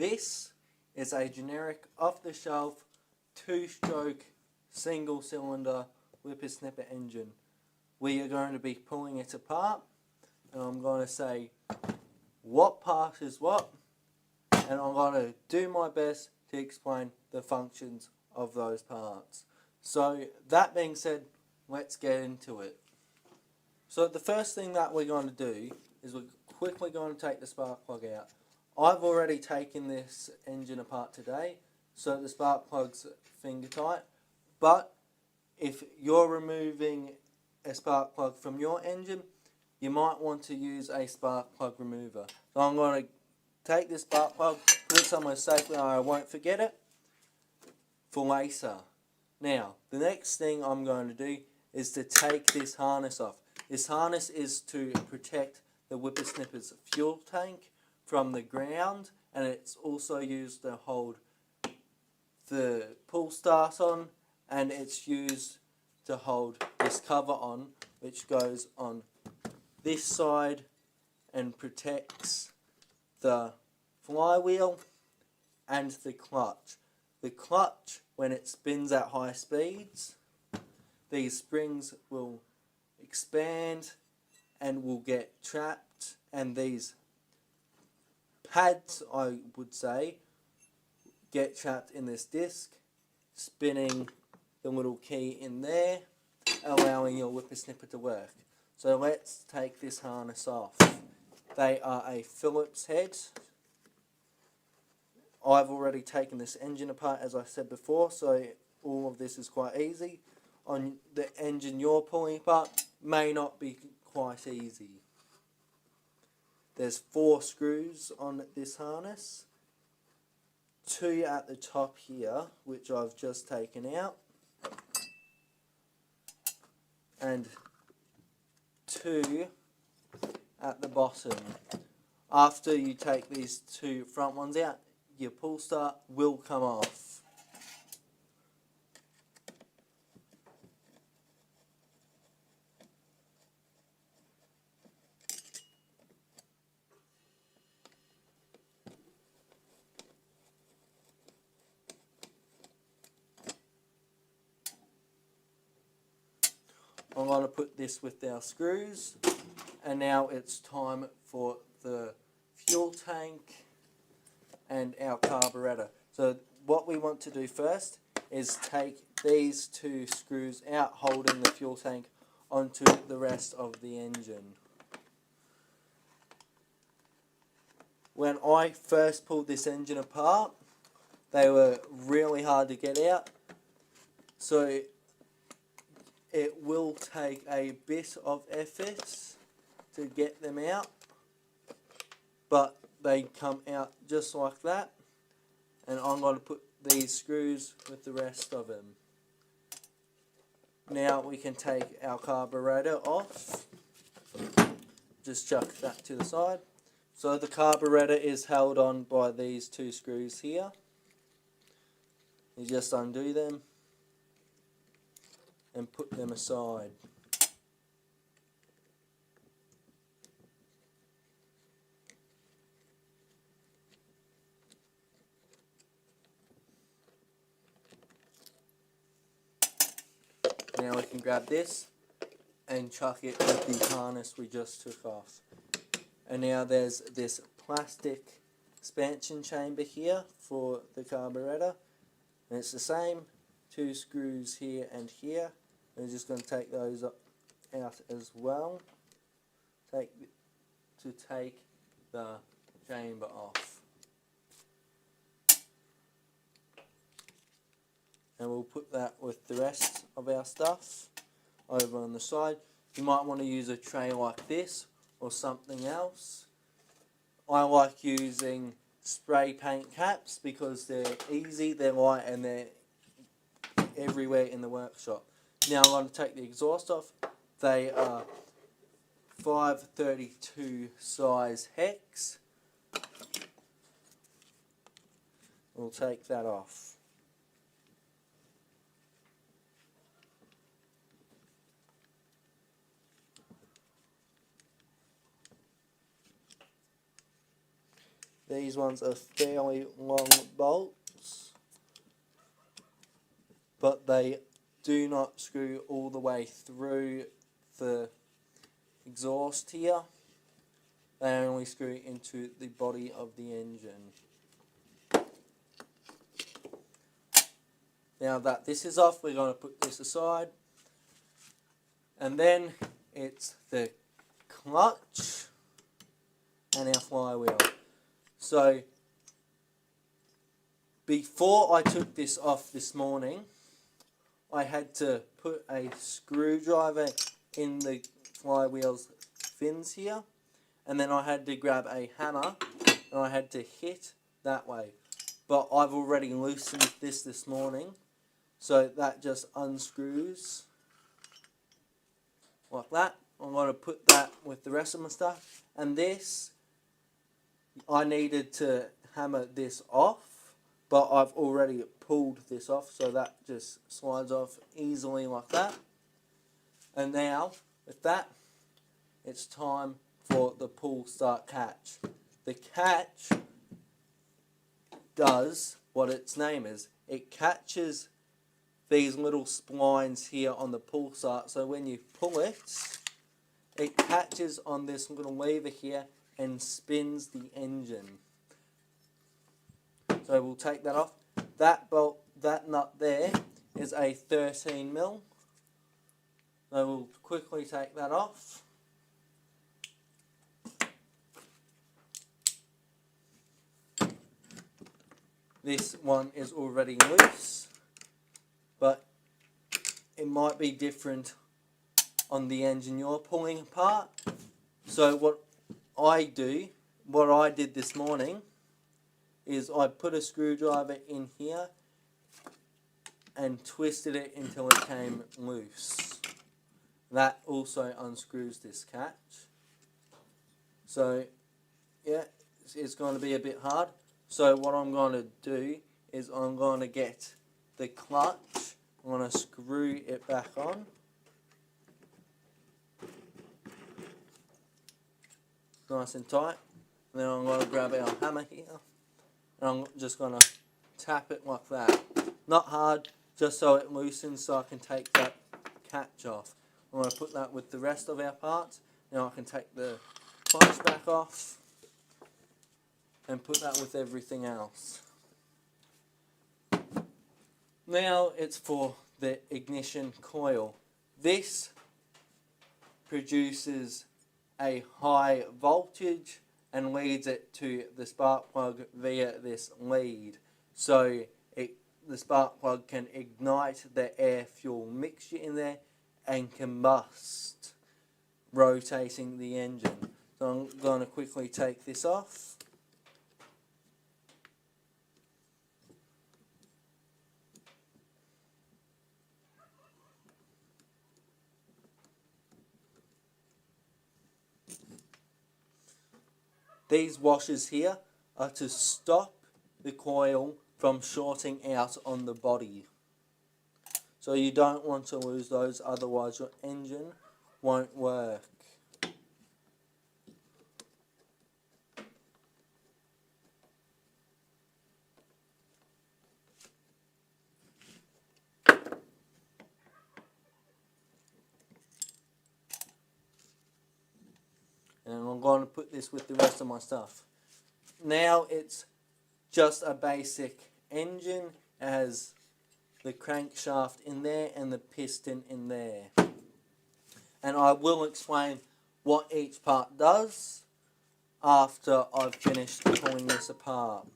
This is a generic off-the-shelf 2-stroke single cylinder whippersnapper engine. We are going to be pulling it apart, and I'm going to say what part is what, and I'm going to do my best to explain the functions of those parts. So that being said, let's get into it. So the first thing that we're going to do is we're quickly going to take the spark plug out. I've already taken this engine apart today, so the spark plug's finger tight, but if you're removing a spark plug from your engine, you might want to use a spark plug remover. So I'm going to take this spark plug, put it somewhere safely and I won't forget it, for later. Now, the next thing I'm going to do is to take this harness off. This harness is to protect the whippersnapper's fuel tank from the ground, and it's also used to hold the pull start on, and it's used to hold this cover on, which goes on this side and protects the flywheel and the clutch. The clutch, when it spins at high speeds, these springs will expand and will get trapped, and these pads, I would say, get trapped in this disc, spinning the little key in there, allowing your whippersnapper to work. So let's take this harness off. They are a Phillips head. I've already taken this engine apart, as I said before, so all of this is quite easy. On the engine you're pulling apart may not be quite easy. There's 4 screws on this harness, 2 at the top here, which I've just taken out, and 2 at the bottom. After you take these 2 front ones out, your pull start will come off. I'm going to put this with our screws, and now it's time for the fuel tank and our carburetor. So what we want to do first is take these 2 screws out holding the fuel tank onto the rest of the engine. When I first pulled this engine apart, they were really hard to get out, so it will take a bit of effort to get them out, but they come out just like that, and I'm going to put these screws with the rest of them. Now we can take our carburetor off. Just chuck that to the side. So the carburetor is held on by these 2 screws here. You just undo them and put them aside. Now we can grab this and chuck it with the harness we just took off. And now there's this plastic expansion chamber here for the carburetor, and it's the same, 2 screws here and here. We're just going to take those out as well, to take the chamber off. And we'll put that with the rest of our stuff over on the side. You might want to use a tray like this or something else. I like using spray paint caps because they're easy, they're light, and they're everywhere in the workshop. Now I'm going to take the exhaust off. They are 532 size hex. We'll take that off. These ones are fairly long bolts, but they do not screw all the way through the exhaust here. They only screw into the body of the engine. Now that this is off, we're going to put this aside. And then it's the clutch and our flywheel. So before I took this off this morning, I had to put a screwdriver in the flywheel's fins here, and then I had to grab a hammer and I had to hit that way. But I've already loosened this morning, so that just unscrews like that. I'm going to put that with the rest of my stuff. And this, I needed to hammer this off, but I've already pulled this off, so that just slides off easily like that. And now, with that, it's time for the pull start catch. The catch does what its name is. It catches these little splines here on the pull start, so when you pull it, it catches on this little lever here and spins the engine. So we'll take that off. That bolt, that nut there is a 13mm. So we'll quickly take that off. This one is already loose, but it might be different on the engine you're pulling apart. So what I did this morning is I put a screwdriver in here and twisted it until it came loose. That also unscrews this catch. So yeah, it's going to be a bit hard. So what I'm going to do is I'm going to get the clutch, I'm going to screw it back on. Nice and tight. And then I'm going to grab our hammer here, and I'm just going to tap it like that. Not hard, just so it loosens so I can take that catch off. I'm going to put that with the rest of our parts. Now I can take the clutch back off and put that with everything else. Now it's for the ignition coil. This produces a high voltage and leads it to the spark plug via this lead. So the spark plug can ignite the air fuel mixture in there and combust, rotating the engine. So I'm going to quickly take this off. These washers here are to stop the coil from shorting out on the body. So you don't want to lose those, otherwise your engine won't work. And I'm going to put this with the rest of my stuff. Now it's just a basic engine. It has the crankshaft in there and the piston in there. And I will explain what each part does after I've finished pulling this apart.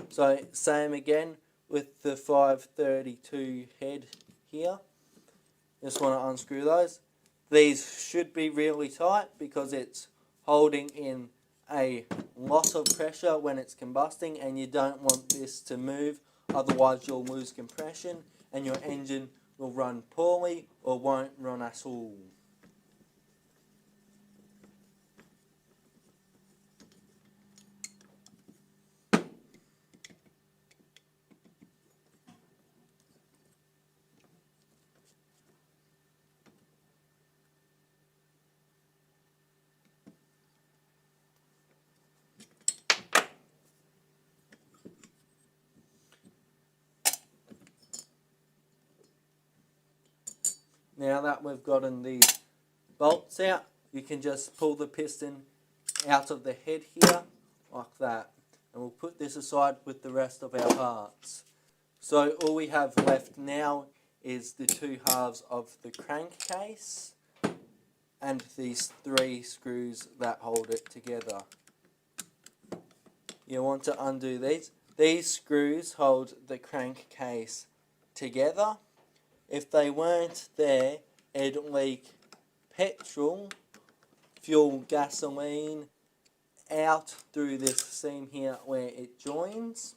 So same again with the 532 head here. Just want to unscrew those. These should be really tight because it's holding in a lot of pressure when it's combusting, and you don't want this to move, otherwise you'll lose compression and your engine will run poorly or won't run at all. Now that we've gotten these bolts out, you can just pull the piston out of the head here, like that. And we'll put this aside with the rest of our parts. So all we have left now is the two halves of the crankcase and these three screws that hold it together. You want to undo these. These screws hold the crankcase together. If they weren't there, it'd leak petrol, fuel, gasoline out through this seam here where it joins,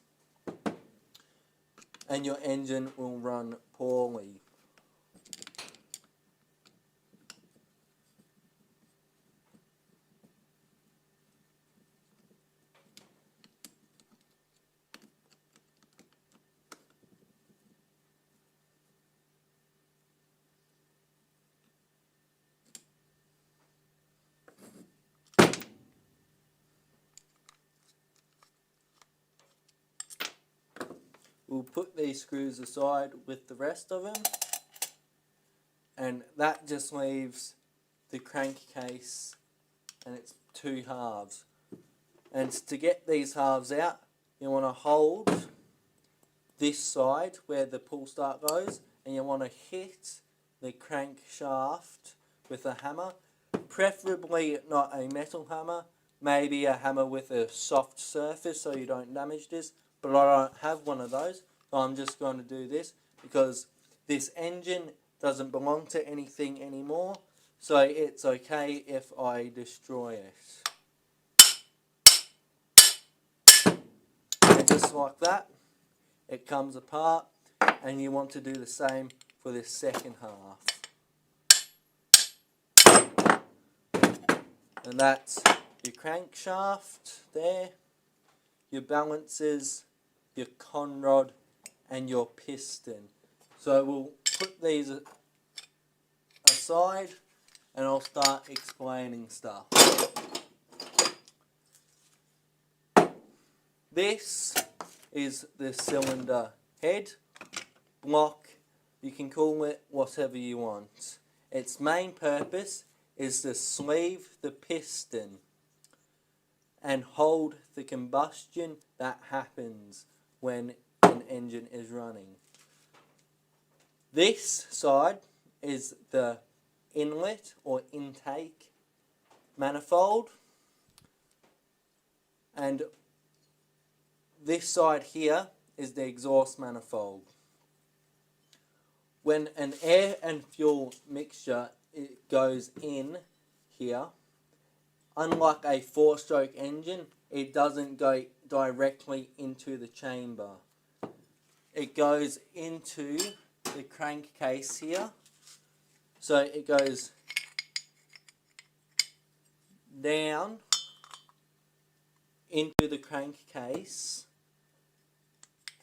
and your engine will run poorly. We'll put these screws aside with the rest of them, and that just leaves the crankcase and its two halves. And to get these halves out, you want to hold this side where the pull start goes, and you want to hit the crankshaft with a hammer, preferably not a metal hammer, maybe a hammer with a soft surface so you don't damage this. But I don't have one of those, so I'm just going to do this because this engine doesn't belong to anything anymore, so it's okay if I destroy it. And just like that, it comes apart, and you want to do the same for this second half. And that's your crankshaft there, your balances, your conrod, and your piston. So we'll put these aside, and I'll start explaining stuff. This is the cylinder head, block, you can call it whatever you want. Its main purpose is to sleeve the piston and hold the combustion that happens when an engine is running. This side is the inlet or intake manifold, and this side here is the exhaust manifold. When an air and fuel mixture goes in here, unlike a four-stroke engine, it doesn't go directly into the chamber. It goes into the crankcase here. So it goes down into the crankcase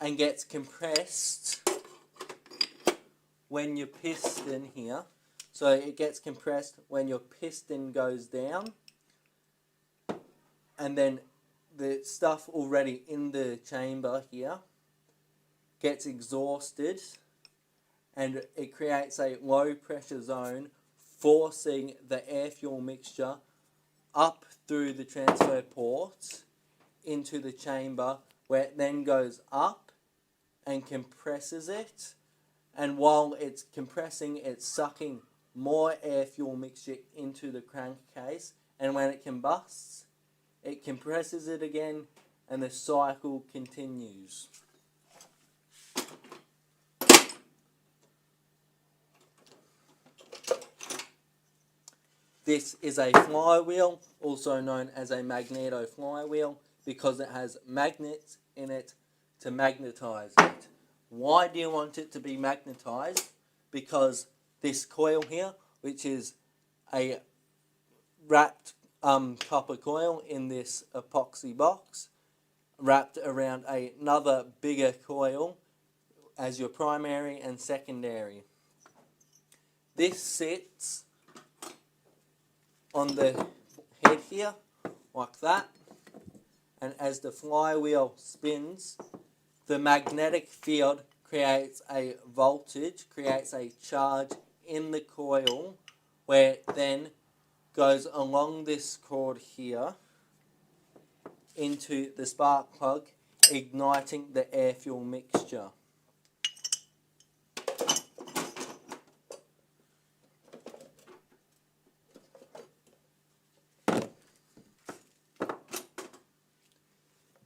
and gets compressed when your piston here. So it gets compressed when your piston goes down, and then the stuff already in the chamber here gets exhausted, and it creates a low pressure zone, forcing the air-fuel mixture up through the transfer port into the chamber, where it then goes up and compresses it, and while it's compressing, it's sucking more air-fuel mixture into the crankcase, and when it combusts, it compresses it again, and the cycle continues. This is a flywheel, also known as a magneto flywheel, because it has magnets in it to magnetize it. Why do you want it to be magnetized? Because this coil here, which is a wrapped copper coil in this epoxy box, wrapped around another bigger coil as your primary and secondary. This sits on the head here, like that, and as the flywheel spins, the magnetic field creates a voltage, creates a charge in the coil where it then goes along this cord here into the spark plug, igniting the air-fuel mixture.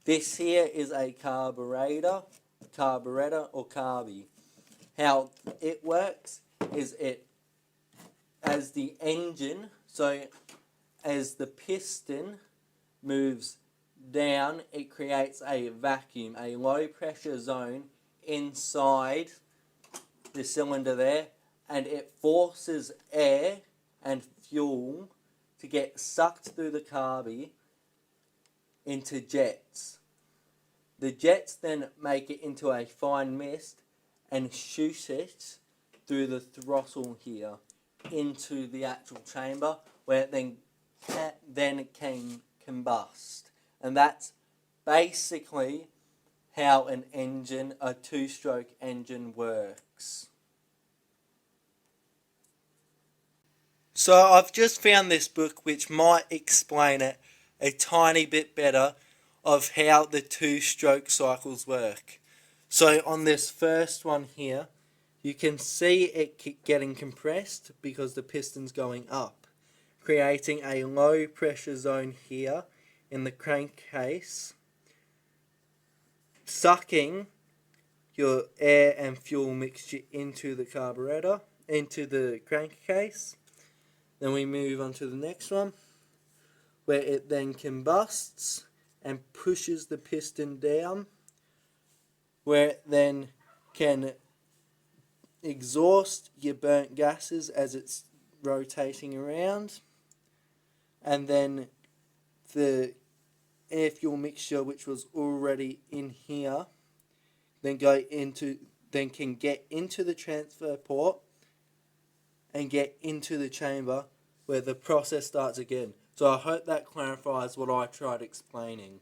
This here is a carburetor or carby. How it works is as the engine, so as the piston moves down, it creates a vacuum, a low pressure zone inside the cylinder there, and it forces air and fuel to get sucked through the carby into jets. The jets then make it into a fine mist and shoot it through the throttle here into the actual chamber where it then can combust. And that's basically how an engine, a two-stroke engine, works. So I've just found this book which might explain it a tiny bit better of how the two-stroke cycles work. So on this first one here, you can see it getting compressed because the piston's going up, creating a low pressure zone here in the crankcase, sucking your air and fuel mixture into the carburetor, into the crankcase. Then we move on to the next one, where it then combusts and pushes the piston down, where it then can exhaust your burnt gases as it's rotating around, and then the air fuel mixture, which was already in here, then can get into the transfer port and get into the chamber where the process starts again. So I hope that clarifies what I tried explaining.